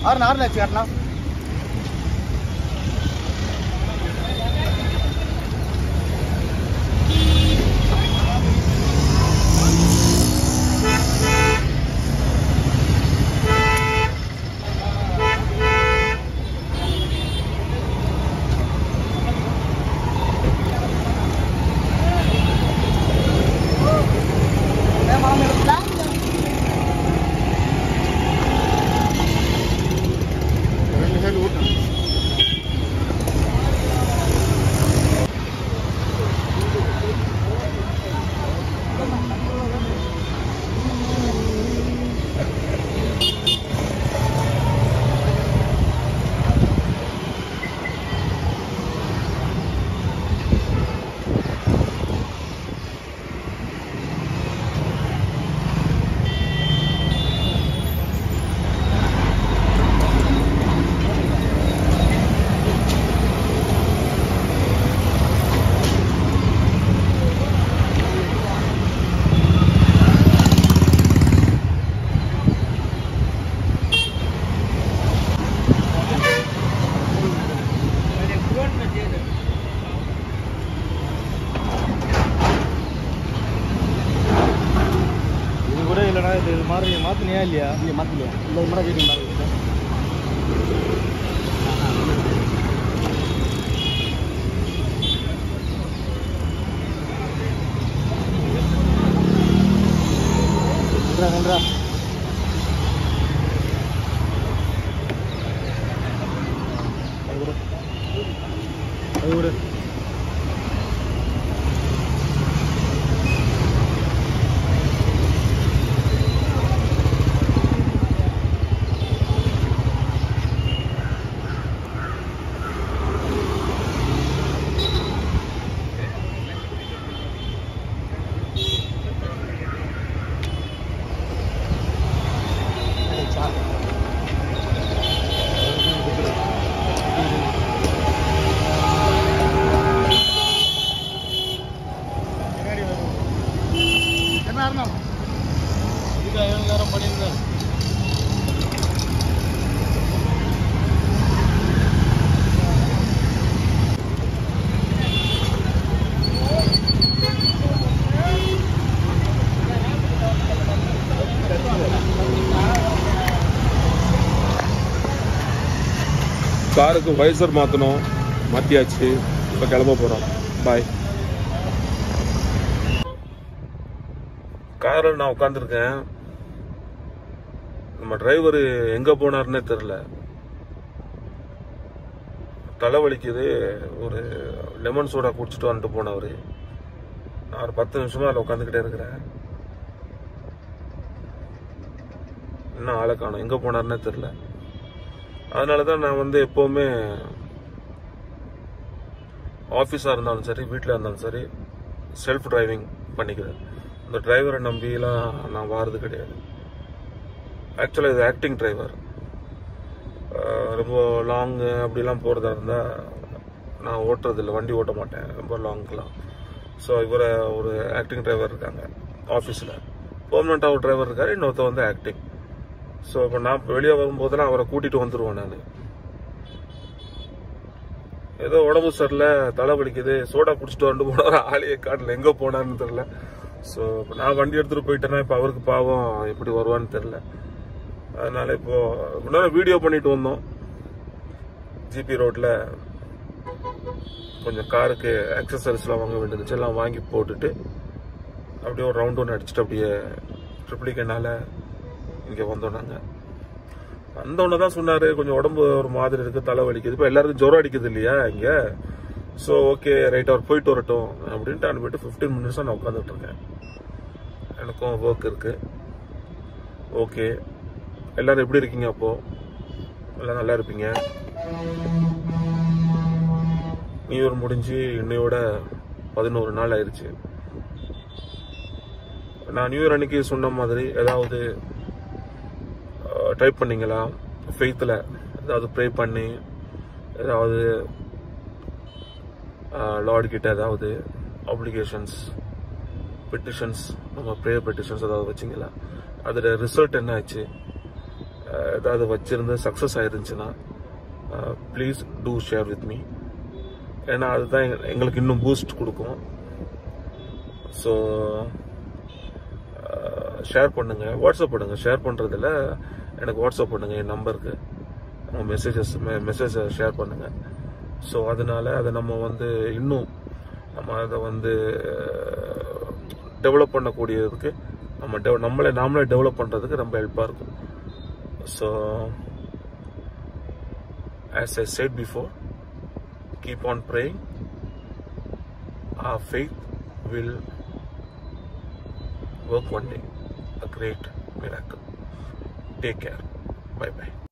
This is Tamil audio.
और नार ले करना मातनिया लिया ये मत लिया लो मरा भी नहीं मार Hendra ayo காருக்கு வைசர் மாற்றணும், மாற்றியாச்சு. இப்போ கிளம்ப போகிறோம். பாய். காரில் நான் உட்காந்துருக்கேன். நம்ம டிரைவர் எங்கே போனார்னே தெரில. தலைவலிக்குது. ஒரு லெமன் சோடா குடிச்சிட்டு வந்துட்டு போனவர். நான் ஒரு 10 நிமிஷமாக அதில் உட்காந்துக்கிட்டே இருக்கிறேன். இன்னும் ஆளை காணும். எங்கே போனார்னே தெரில. அதனால தான் நான் எப்போவுமே ஆஃபீஸாக இருந்தாலும் சரி, வீட்டில் இருந்தாலும் சரி, செல்ஃப் டிரைவிங் பண்ணிக்கிறேன். இந்த டிரைவரை நம்பிலாம் நான் வாரது கிடையாது. ஆக்சுவலாக இது ஆக்டிங் டிரைவர். ரொம்ப லாங்கு அப்படிலாம் போகிறதா இருந்தால் நான் ஓட்டுறதில்லை, வண்டி ஓட்ட மாட்டேன் ரொம்ப லாங்குலாம். ஸோ இவரை ஒரு ஆக்டிங் டிரைவர் இருக்காங்க ஆஃபீஸில். பெர்மனெண்ட்டாக ஒரு டிரைவர் இருக்கார், இன்னொருத்த ஆக்டிங். ஸோ இப்போ நான் வெளியே வரும்போதெல்லாம் அவரை கூட்டிகிட்டு வந்துடுவேன். நான் ஏதோ உடம்பு சரியில்லை, தலை வலிக்குது, சோடா குடிச்சிட்டு வந்துட்டு போனார். ஆளையே காட்டில் எங்கே போனான்னு தெரில. ஸோ இப்போ நான் வண்டி எடுத்துகிட்டு போயிட்டேன்னா இப்போ அவருக்கு பாவம் எப்படி வருவான்னு தெரில. அதனால இப்போ வீடியோ பண்ணிட்டு வந்தோம். ஜிபி ரோட்டில் கொஞ்சம் காருக்கு அக்சசரிஸ்லாம் வாங்க வேண்டியதுச்சு, எல்லாம் வாங்கி போட்டுட்டு அப்படியே ஒரு ரவுண்ட் ஒன்று அடிச்சுட்டு அப்படியே ட்ரிப்ளிகேனால இங்கே வந்தோம். நாங்கள் வந்தோடனே தான் சொன்னார், கொஞ்சம் உடம்பு ஒரு மாதிரி இருக்குது, தலை வலிக்குது. இப்போ எல்லாருக்கும் ஜுரம் அடிக்குது இல்லையா இங்கே. ஸோ ஓகே ரைட், அவர் போயிட்டு வரட்டும் அப்படின்ட்டு அனுப்பிட்டு 15 மினிட்ஸாக நான் உட்காந்துட்டு இருக்கேன். எனக்கும் ஒர்க் இருக்கு. ஓகே, எல்லாரும் எப்படி இருக்கீங்க? அப்போ எல்லாம் நல்லா இருப்பீங்க. நியூ இயர் முடிஞ்சு இன்னையோட 11 நாள் ஆயிடுச்சு. நான் நியூ இயர் அன்னைக்கு சொன்ன மாதிரி ஏதாவது ட்ரை பண்ணீங்களா? ஃபெய்த்தில் ஏதாவது ப்ரே பண்ணி ஏதாவது லார்ட் கிட்ட ஏதாவது அப்ளிகேஷன்ஸ், பெட்டிஷன்ஸ், நம்ம ப்ரேயர் பெட்டிஷன்ஸ் ஏதாவது வச்சிங்களா? அதோட ரிசல்ட் என்ன ஆச்சு? ஏதாவது வச்சிருந்து சக்ஸஸ் ஆயிருந்துச்சுன்னா please do share with me. ஏன்னா அதுதான் எங்களுக்கு இன்னும் பூஸ்ட் கொடுக்கும். ஸோ ஷேர் பண்ணுங்க, வாட்ஸ்அப் பண்ணுங்க. ஷேர் பண்ணுறதில்ல, எனக்கு வாட்ஸ்அப் பண்ணுங்க என் நம்பருக்கு. உங்கள் மெசேஜை ஷேர் பண்ணுங்க. ஸோ அதனால அதை நம்ம இன்னும் நம்ம அதை டெவலப் பண்ணக்கூடியதுக்கு நாமளே டெவலப் பண்ணுறதுக்கு ரொம்ப ஹெல்ப்பாக இருக்கும். So as I said before, keep on praying. Our faith will work one day, a great miracle. Take care. Bye bye.